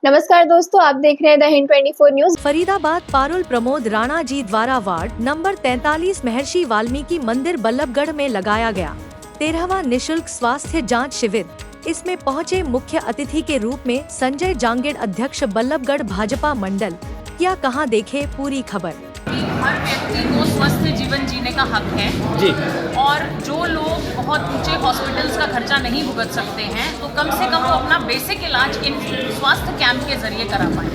नमस्कार दोस्तों, आप देख रहे हैं द हिंद 24 न्यूज। फरीदाबाद पारुल प्रमोद राणा जी द्वारा वार्ड नंबर 43 महर्षि वाल्मीकि मंदिर बल्लभगढ़ में लगाया गया 13वां निशुल्क स्वास्थ्य जांच शिविर। इसमें पहुंचे मुख्य अतिथि के रूप में संजय जांगेड़, अध्यक्ष बल्लभगढ़ भाजपा मंडल। क्या कहां देखे पूरी खबर। हर व्यक्ति को स्वस्थ जीवन जीने का हक है जी। और जो लोग बहुत ऊंचे हॉस्पिटल्स का खर्चा नहीं भुगत सकते हैं तो कम से कम वो अपना बेसिक इलाज इन स्वास्थ्य कैंप के जरिए करा पाए।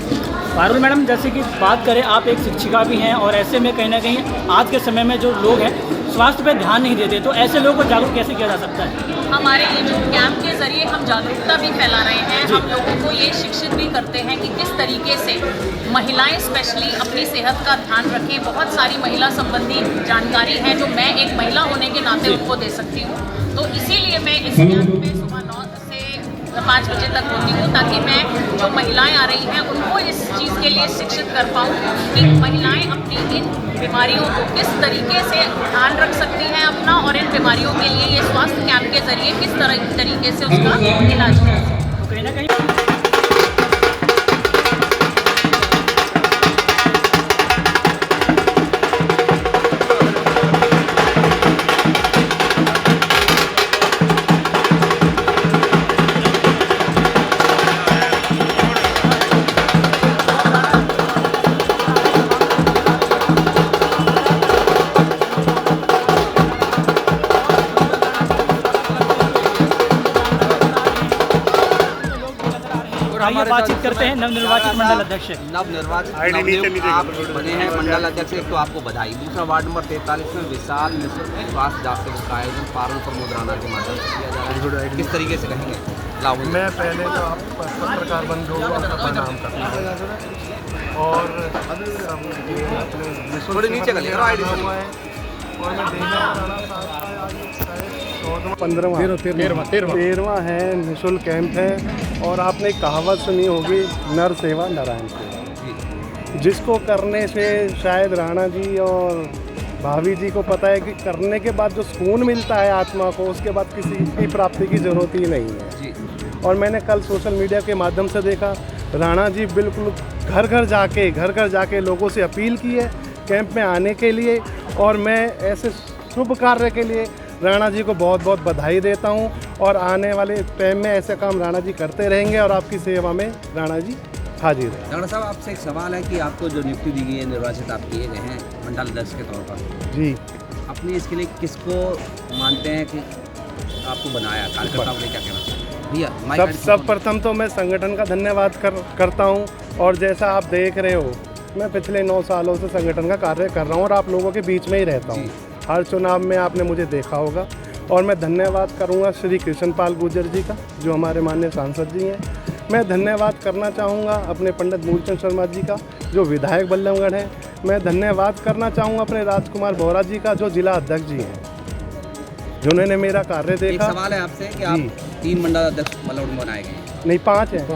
पारुल मैडम, जैसे कि बात करें, आप एक शिक्षिका भी हैं और ऐसे में कहीं ना कहीं आज के समय में जो लोग हैं स्वास्थ्य पे ध्यान नहीं देते, तो ऐसे लोगों को जागरूक कैसे किया जा सकता है? हमारे ये जो कैंप के जरिए हम जागरूकता भी फैला रहे हैं, हम लोगों को ये शिक्षित भी करते हैं कि किस तरीके से महिलाएं स्पेशली अपनी सेहत का ध्यान रखें। बहुत सारी महिला संबंधी जानकारी है जो मैं एक महिला होने के नाते उनको दे सकती हूँ। तो इसीलिए मैं इस कैंप में सुबह 9 से 5 बजे तक होती हूँ, ताकि मैं जो महिलाएं आ रही हैं उनको इस चीज़ के लिए शिक्षित कर पाऊँ कि महिलाएं अपनी इन बीमारियों को किस तरीके से ध्यान रख सकती हैं अपना, और इन बीमारियों के लिए ये स्वास्थ्य कैंप के जरिए किस तरीके से उसका इलाज हो सकता है। कहीं ना कहीं आइए बातचीत करते हैं नवनिर्वाचित मंडल अध्यक्ष। नवनिर्वाचित आप बने हैं मंडल अध्यक्ष, एक तो आपको बधाई। दूसरा, वार्ड नंबर 43 में विशाल निःशुल्क स्वास्थ्य जांच शिविर का आयोजन पारुल प्रमोद राणा के माध्यम से किया जा रहा है। किस तरीके से कहेंगे लाभ? मैं पहले तो आप पत्रकार बंधुओं को आपका प्रणाम करता हूँ और थोड़े नीचे कर लेना आईडी से। और मैं देखना 13वां है निःशुल्क कैंप है। और आपने एक कहावत सुनी होगी, नर सेवा नारायण सेवा, जिसको करने से शायद राणा जी और भाभी जी को पता है कि करने के बाद जो सुकून मिलता है आत्मा को, उसके बाद किसी की प्राप्ति की जरूरत ही नहीं है। और मैंने कल सोशल मीडिया के माध्यम से देखा, राणा जी बिल्कुल घर घर जाके लोगों से अपील की है कैंप में आने के लिए। और मैं ऐसे शुभ कार्य के लिए राणा जी को बहुत बहुत बधाई देता हूं। और आने वाले टाइम में ऐसे काम राणा जी करते रहेंगे और आपकी सेवा में राणा जी हाजिर है। राणा साहब, आपसे एक सवाल है कि आपको जो नियुक्ति दी गई है, निर्वाचित आप किए गए हैं मंडल अध्यक्ष के तौर पर जी, अपनी इसके लिए किसको मानते हैं कि आपको बनाया? कार्यकर्ताओं के क्या कहना भैया? सब प्रथम तो मैं संगठन का धन्यवाद करता हूँ। और जैसा आप देख रहे हो, मैं पिछले 9 सालों से संगठन का कार्य कर रहा हूँ और आप लोगों के बीच में ही रहता हूँ। हर चुनाव में आपने मुझे देखा होगा। और मैं धन्यवाद करूंगा श्री कृष्णपाल गुर्जर जी का, जो हमारे माननीय सांसद जी हैं। मैं धन्यवाद करना चाहूँगा अपने पंडित मूलचंद शर्मा जी का, जो विधायक बल्लभगढ़ हैं। मैं धन्यवाद करना चाहूँगा अपने राजकुमार बोरा जी का, जो जिला अध्यक्ष जी हैं, जिन्होंने मेरा कार्य देखा। एक सवाल है आपसे कि आप 3 मंडल अध्यक्ष बल्लभगढ़ बनाए गए? नहीं, 5 हैं।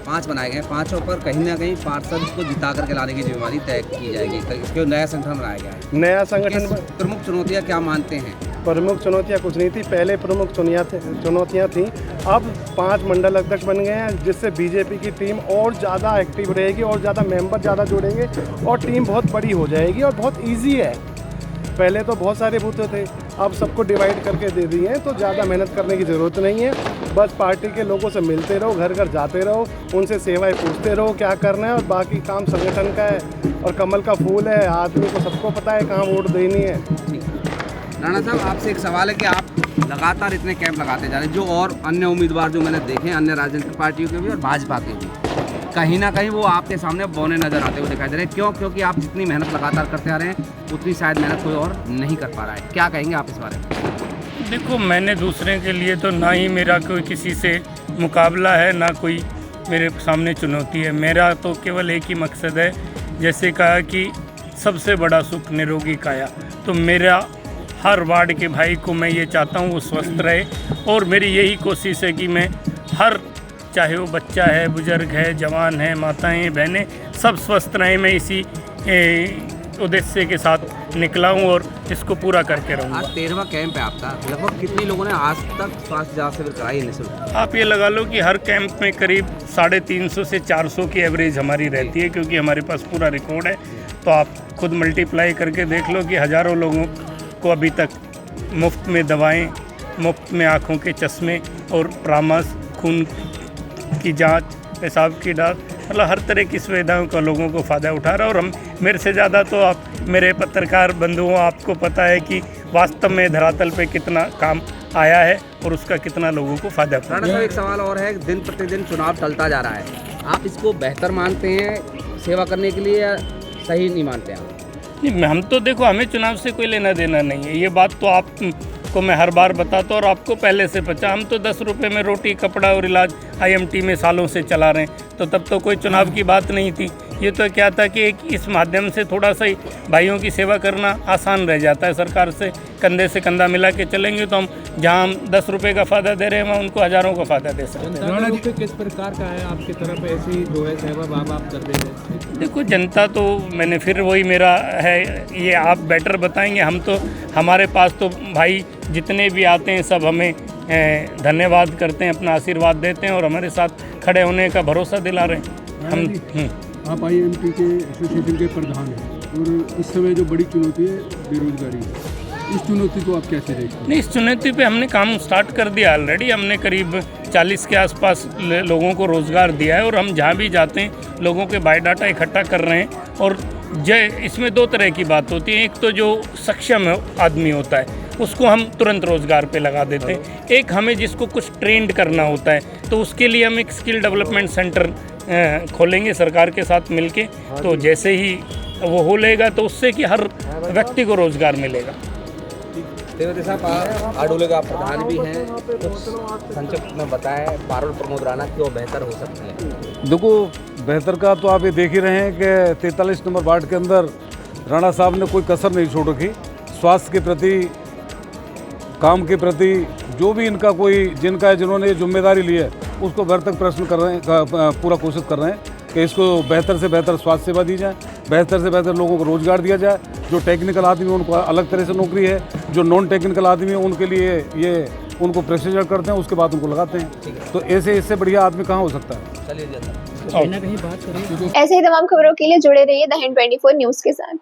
5 बनाए गए। 5 पर कहीं ना कहीं पार्षद को जिता करके लाने की जिम्मेदारी तय की जाएगी। इसके नया संगठन बनाया गया है। नया संगठन प्रमुख चुनौतियां क्या मानते हैं? प्रमुख चुनौतियां कुछ नहीं थी, पहले प्रमुख चुनौतियां थी। अब 5 मंडल अध्यक्ष बन गए हैं, जिससे बीजेपी की टीम और ज़्यादा एक्टिव रहेगी और ज़्यादा मेंबर ज़्यादा जुड़ेंगे और टीम बहुत बड़ी हो जाएगी और बहुत ईजी है। पहले तो बहुत सारे बूथ थे, अब सबको डिवाइड करके दे दिए हैं, तो ज़्यादा मेहनत करने की ज़रूरत नहीं है। बस पार्टी के लोगों से मिलते रहो, घर घर जाते रहो, उनसे सेवाएं पूछते रहो क्या करना है, और बाकी काम संगठन का है। और कमल का फूल है, आदमी को सबको पता है कहाँ वोट देनी है। राणा साहब, आपसे एक सवाल है कि आप लगातार इतने कैंप लगाते जा रहे हैं, जो और अन्य उम्मीदवार जो मैंने देखे हैं अन्य राजनीतिक पार्टियों के भी और भाजपा के भी, कहीं ना कहीं वो आपके सामने बौने नजर आते हुए दिखाई दे रहे हैं। क्यों? क्योंकि आप जितनी मेहनत लगातार करते आ रहे हैं उतनी शायद मेहनत कोई और नहीं कर पा रहा है। क्या कहेंगे आप इस बारे में? देखो, मैंने दूसरे के लिए तो ना ही मेरा कोई किसी से मुकाबला है, ना कोई मेरे सामने चुनौती है। मेरा तो केवल एक ही मकसद है, जैसे कहा कि सबसे बड़ा सुख निरोगी काया। तो मेरा हर वार्ड के भाई को मैं ये चाहता हूँ वो स्वस्थ रहे, और मेरी यही कोशिश है कि मैं हर, चाहे वो बच्चा है, बुजुर्ग है, जवान है, माताएं, बहनें, सब स्वस्थ रहें। मैं इसी उद्देश्य के साथ निकला हूँ और इसको पूरा करके रहूँगा। आज 13वां कैंप है आपका, लगभग कितने लोगों ने आज तक स्वास्थ्य जांच शिविर कराई है निःशुल्क? आप ये लगा लो कि हर कैंप में करीब 350 से 400 की एवरेज हमारी रहती है, क्योंकि हमारे पास पूरा रिकॉर्ड है। तो आप खुद मल्टीप्लाई करके देख लो कि हज़ारों लोगों को अभी तक मुफ्त में दवाएं, मुफ्त में आँखों के चश्मे और परामर्श, खून की जांच, पेशाब की जांच, मतलब हर तरह की सुविधाओं का लोगों को फ़ायदा उठा रहा है। और हम मेरे से ज़्यादा तो आप मेरे पत्रकार बंधुओं, आपको पता है कि वास्तव में धरातल पे कितना काम आया है और उसका कितना लोगों को फ़ायदा पड़ा। राणा साहब, एक सवाल और है, दिन प्रतिदिन चुनाव टलता जा रहा है, आप इसको बेहतर मानते हैं सेवा करने के लिए या सही नहीं मानते हैं आप? नहीं, हम तो देखो, हमें चुनाव से कोई लेना देना नहीं है, ये बात तो आपको मैं हर बार बताता हूँ और आपको पहले से पता। हम तो 10 रुपये में रोटी, कपड़ा और इलाज IMT में सालों से चला रहे हैं, तो तब तो कोई चुनाव की बात नहीं थी। ये तो क्या था कि एक इस माध्यम से थोड़ा सा ही भाइयों की सेवा करना आसान रह जाता है। सरकार से कंधे से कंधा मिला के चलेंगे तो हम जहाँ हम 10 रुपये का फ़ायदा दे रहे हैं वहाँ उनको हज़ारों का फ़ायदा दे सकते हैं। राणा जी किस प्रकार का है आपकी तरफ ऐसी जो है सेवा आप कर रहे हैं? देखो, जनता तो मैंने फिर वही मेरा है, ये आप बेटर बताएंगे। हम तो, हमारे पास तो भाई जितने भी आते हैं सब हमें धन्यवाद करते हैं, अपना आशीर्वाद देते हैं और हमारे साथ खड़े होने का भरोसा दिला रहे हैं। हम आप IMT के एसोसिएशन के प्रधान हैं और इस समय जो बड़ी चुनौती है बेरोजगारी है, इस चुनौती को आप कैसे देखते हैं? नहीं, इस चुनौती पे हमने काम स्टार्ट कर दिया ऑलरेडी। हमने करीब 40 के आसपास लोगों को रोज़गार दिया है और हम जहाँ भी जाते हैं लोगों के बायोडाटा इकट्ठा कर रहे हैं। और इसमें 2 तरह की बात होती है, एक तो जो सक्षम आदमी होता है उसको हम तुरंत रोज़गार पे लगा देते हैं, एक हमें जिसको कुछ ट्रेंड करना होता है तो उसके लिए हम एक स्किल डेवलपमेंट सेंटर खोलेंगे सरकार के साथ मिलके। तो जैसे ही वो हो लेगा तो उससे कि हर व्यक्ति को रोज़गार मिलेगा। देवते साहब, आडोले का प्रधान भी हैं, कुछ संक्षिप्त में बताएं पारुल प्रमोद राणा क्यों बेहतर हो सकती है? देखो, बेहतर का तो आप ये देख ही रहे हैं कि 43 नंबर वार्ड के अंदर राणा साहब ने कोई कसर नहीं छोड़ रखी। स्वास्थ्य के प्रति, काम के प्रति, जो भी इनका कोई जिन्होंने जिम्मेदारी ली है उसको बेहतर प्रश्न कर रहे हैं, पूरा कोशिश कर रहे हैं कि इसको बेहतर से बेहतर स्वास्थ्य सेवा दी जाए, बेहतर से बेहतर लोगों को रोज़गार दिया जाए। जो टेक्निकल आदमी उनको अलग तरह से नौकरी है, जो नॉन टेक्निकल आदमी है उनके लिए ये उनको प्रोसीजर करते हैं, उसके बाद उनको लगाते हैं। तो ऐसे इससे बढ़िया आदमी कहाँ हो सकता है? ऐसे ही तमाम खबरों के लिए जुड़े रहिए द हिंद 24 न्यूज़ के साथ।